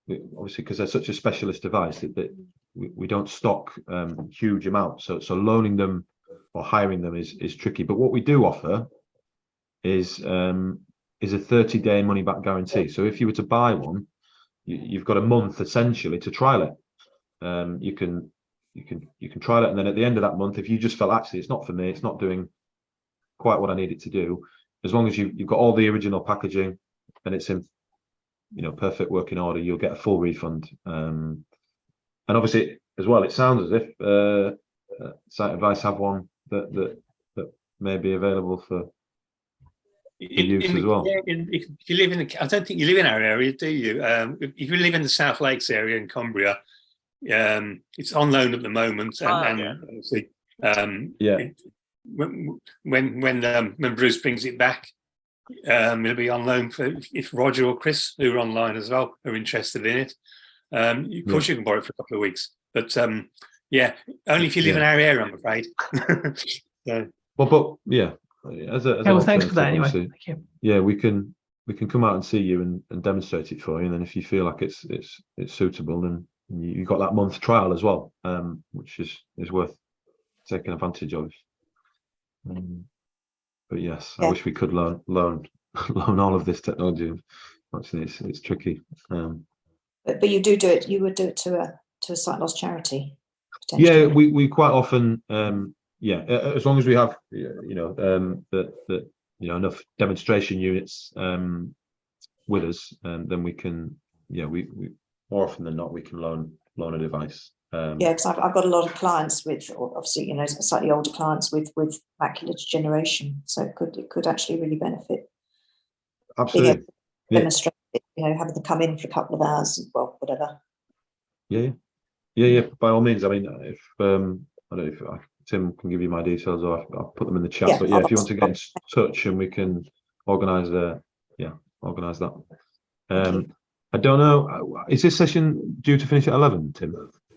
obviously, because they're such a specialist device that we don't stock huge amounts. So loaning them or hiring them is tricky. But what we do offer is a 30-day money-back guarantee. So if you were to buy one, you've got a month essentially to trial it. You can trial it, and then at the end of that month, if you just felt actually it's not for me, it's not doing quite what I need it to do, as long as you've got all the original packaging and it's in perfect working order, you'll get a full refund. And obviously as well, it sounds as if Sight Advice have one that may be available for use as well. If you live I don't think you live in our area, do you? If you live in the South Lakes area in Cumbria, it's on loan at the moment, and obviously, when Bruce brings it back, it'll be on loan for if Roger or Chris, who are online as well, are interested in it. Of course, you can borrow it for a couple of weeks, but only if you live in our area, I'm afraid. Thanks for that anyway. Thank you. Yeah, we can come out and see you and demonstrate it for you, and then if you feel like it's suitable, then you got that month trial as well, which is worth taking advantage of. But yes, I wish we could loan all of this technology. Actually, it's tricky. But you do it. You would do it to a sight loss charity. Yeah, we quite often. As long as we have enough demonstration units with us, then we can. We more often than not we can loan a device. Because I've got a lot of clients with, obviously, slightly older clients with macular degeneration, so it could actually really benefit. Absolutely. Demonstrate it, having them come in for a couple of hours, well, whatever. Yeah. By all means. I mean, if I don't know if Tim can give you my details, or I'll put them in the chat. But if you want to get in touch, and we can organise that. I don't know. Is this session due to finish at 11, Tim?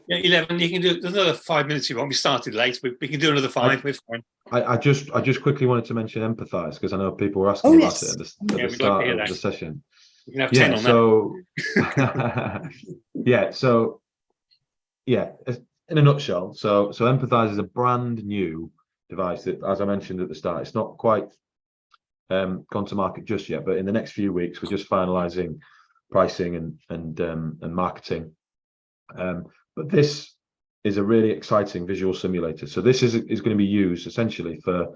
Yeah, 11. You can do another 5 minutes if you want. We started late, but we can do another 5. We're fine. I just quickly wanted to mention Empatheyes, because I know people were asking about it at the start of the session. You can have 10 on that. So in a nutshell, so Empatheyes is a brand new device that, as I mentioned at the start, it's not quite gone to market just yet, but in the next few weeks we're just finalizing pricing and marketing. But this is a really exciting visual simulator. So this is going to be used essentially for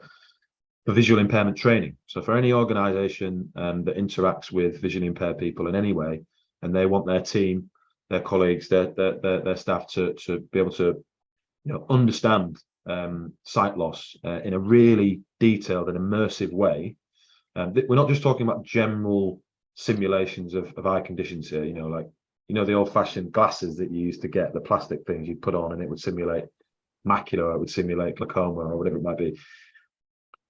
visual impairment training. So for any organization that interacts with visually impaired people in any way, and they want their team, their colleagues, their staff to be able to understand sight loss in a really detailed and immersive way. We're not just talking about general simulations of eye conditions here, like the old-fashioned glasses that you used to get, the plastic things you put on and it would simulate macula, or it would simulate glaucoma, or whatever it might be.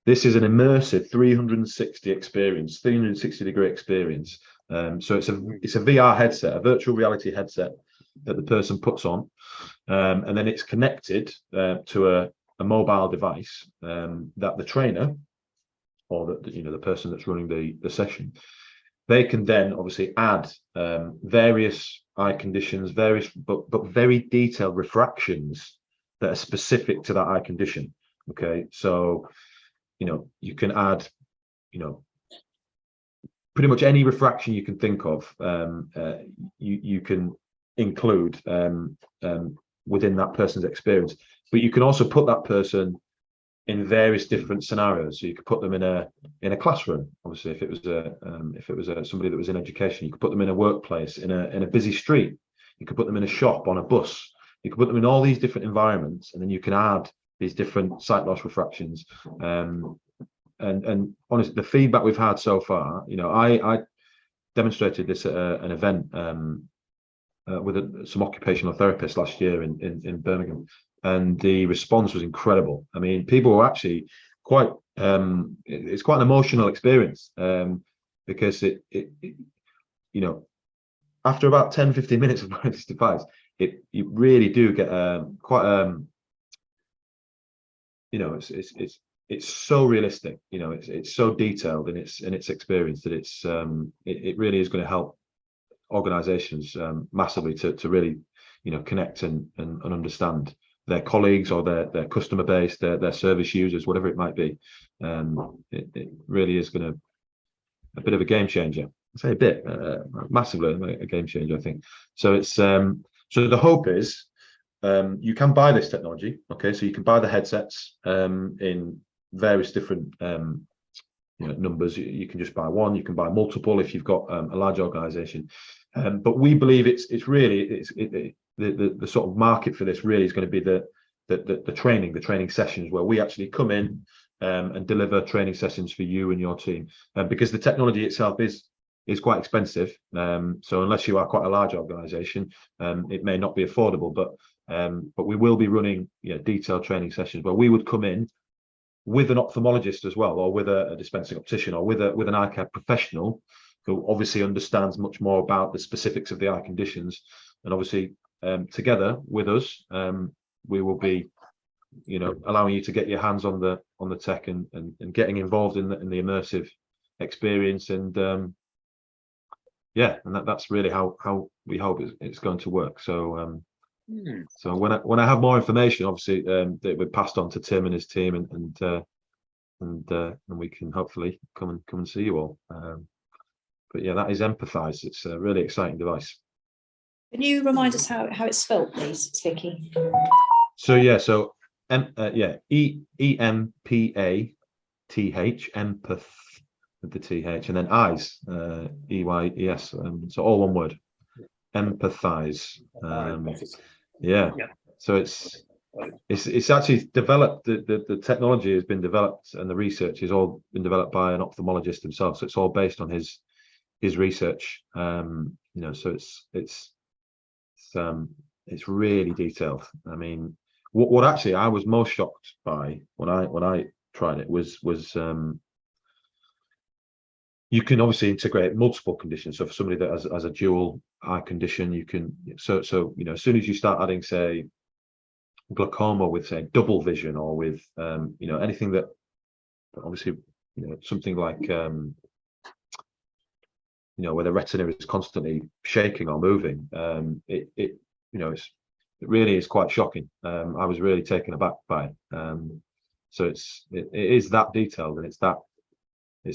This is an immersive 360-degree experience. So it's a VR headset, a virtual reality headset that the person puts on, and then it's connected to a mobile device that the trainer, or the person that's running the session, they can then obviously add various eye conditions, but very detailed refractions that are specific to that eye condition. Okay, so you can add, pretty much any refraction you can think of, you can include within that person's experience. But you can also put that person in various different scenarios. So you could put them in a classroom. Obviously, if it was somebody that was in education, you could put them in a workplace, in a busy street. You could put them in a shop, on a bus. You could put them in all these different environments, and then you can add these different sight loss refractions. And honestly, the feedback we've had so far, I demonstrated this at an event with some occupational therapists last year in Birmingham, and the response was incredible. I mean, people were actually quite, it's quite an emotional experience, because after about 10-15 minutes of wearing this device, you really do get quite it's so realistic, it's so detailed in its experience that it really is going to help organizations massively to really connect and understand their colleagues or their customer base, their service users, whatever it might be. It really is going to a bit of a game changer. I say a bit, massively a game changer, I think. So it's so the hope is you can buy this technology. Okay, so you can buy the headsets in various different numbers. You can just buy one. You can buy multiple if you've got a large organization. But we believe the sort of market for this really is going to be the training sessions, where we actually come in and deliver training sessions for you and your team, because the technology itself is quite expensive. So unless you are quite a large organization, it may not be affordable. But we will be running detailed training sessions where we would come in with an ophthalmologist as well, or with a dispensing optician, or with an eye care professional who obviously understands much more about the specifics of the eye conditions. And obviously, together with us, we will be, allowing you to get your hands on the tech and getting involved in the immersive experience. And and that's really how we hope it's going to work. So so when I have more information, obviously that will be passed on to Tim and his team, and we can hopefully come and see you all. But yeah, that is Empatheyes. It's a really exciting device. Can you remind us how it's spelled, please? It's Vicky. So EMPATH, empath with the TH, and then eyes, EYES. So all one word. Empatheyes. So it's actually developed. The technology has been developed, and the research has all been developed by an ophthalmologist himself. So it's all based on his research. So it's really detailed. I mean, what actually I was most shocked by when I tried it was you can obviously integrate multiple conditions. So for somebody that has a dual eye condition, you can so as soon as you start adding, say, glaucoma with, say, double vision, or with anything that obviously something like where the retina is constantly shaking or moving, it really is quite shocking. I was really taken aback by it. So it is that detailed, and it's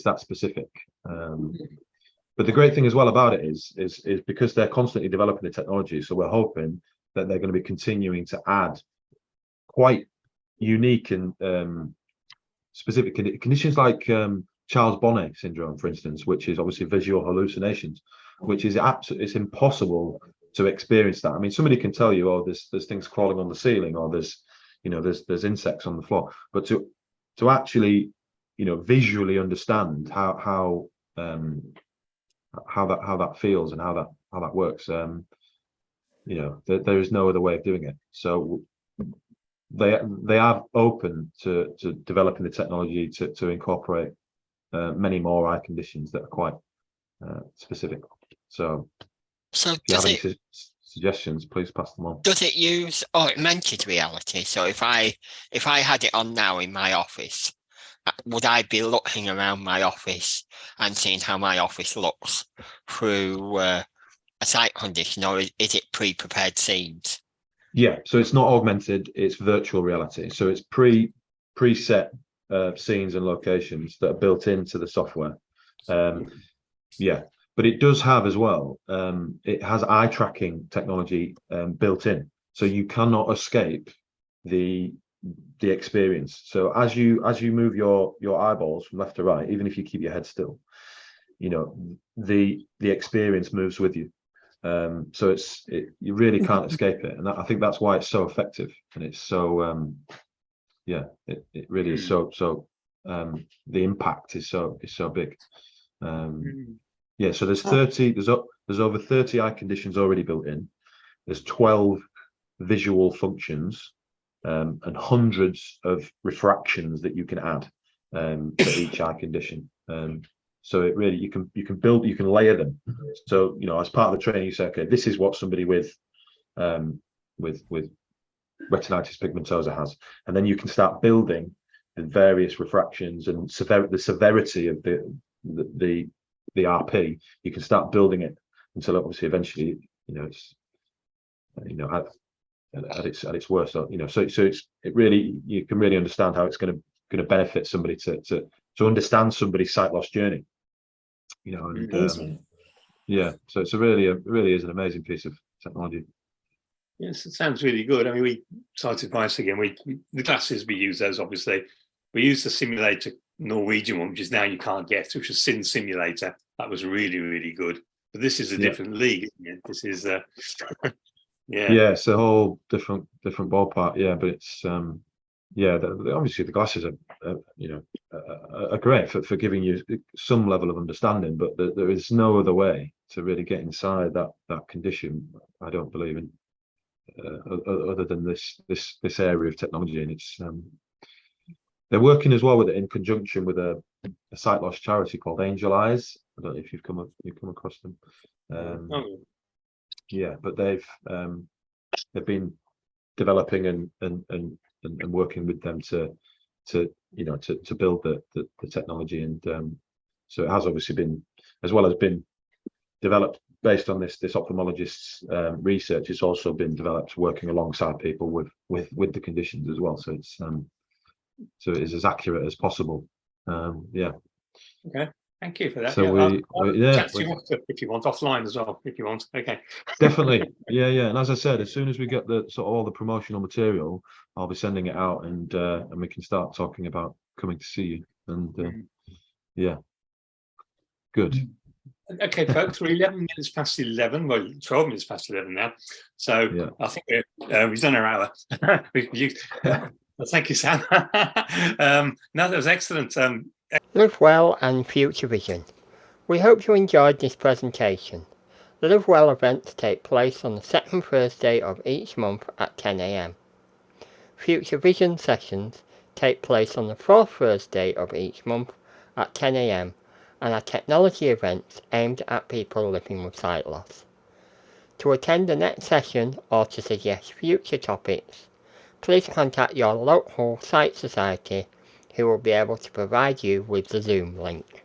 that specific. But the great thing as well about it is because they're constantly developing the technology. So we're hoping that they're going to be continuing to add quite unique and specific conditions, like Charles Bonnet syndrome, for instance, which is obviously visual hallucinations, which is it's impossible to experience that. I mean, somebody can tell you, oh, there's things crawling on the ceiling, or there's insects on the floor, but to actually visually understand how that feels and how that works, there is no other way of doing it. So they are open to developing the technology to incorporate many more eye conditions that are quite specific. So if you have any suggestions, please pass them on. Does it use augmented reality? So if I had it on now in my office, would I be looking around my office and seeing how my office looks through a sight condition, or is it pre-prepared scenes? Yeah, so it's not augmented, it's virtual reality. So it's preset scenes and locations that are built into the software. Yeah, but it does have as well, it has eye tracking technology built in, so you cannot escape the experience. So as you move your eyeballs from left to right, even if you keep your head still, you know, the experience moves with you. So you really can't escape it, and I think that's why it's so effective, and it's so yeah, it really is so the impact is so big. Yeah, so there's over 30 eye conditions already built in. There's 12 visual functions, and hundreds of refractions that you can add for each eye condition. So it really, you can build, you can layer them. So, you know, as part of the training, you say, okay, this is what somebody with retinitis pigmentosa has, and then you can start building the various refractions and the severity of the RP. You can start building it until obviously eventually, you know, it's, you know, at its worst. So, you know, so it really, you can really understand how it's going to benefit somebody to understand somebody's sight loss journey, you know. And yeah, so it really is an amazing piece of technology. Yes, it sounds really good. I mean, we Sight Advice again. The glasses we use, those obviously. We used the simulator Norwegian one, which is now you can't get, which was Sin Simulator. That was really good. But this is a different league, isn't it? This is yeah, it's a whole different ballpark. Yeah, but it's yeah, obviously the glasses are you know, are great for giving you some level of understanding, but there is no other way to really get inside that condition, I don't believe, in other than this area of technology. And it's they're working as well with it in conjunction with a sight loss charity called Angel Eyes. I don't know if you've come across them. Yeah, but they've been developing and working with them to you know, to build the technology. And so it has obviously been, as well as been developed based on this ophthalmologist's research, it's also been developed working alongside people with the conditions as well. So it's so it is as accurate as possible. Yeah. Okay. Thank you for that. So I'll chat to you if you want, offline as well, if you want. Okay. Definitely. Yeah. And as I said, as soon as we get the sort of all the promotional material, I'll be sending it out, and we can start talking about coming to see you. And yeah. Good. Okay, folks, we're 11 minutes past 11. Well, 12 minutes past 11 now. So yeah. I think we've done our hour. Well, thank you, Sam. No, that was excellent. Live Well and Future Vision. We hope you enjoyed this presentation. The Live Well events take place on the second Thursday of each month at 10 AM. Future Vision sessions take place on the fourth Thursday of each month at 10 AM and are technology events aimed at people living with sight loss. To attend the next session or to suggest future topics, please contact your local Sight Society, who will be able to provide you with the Zoom link.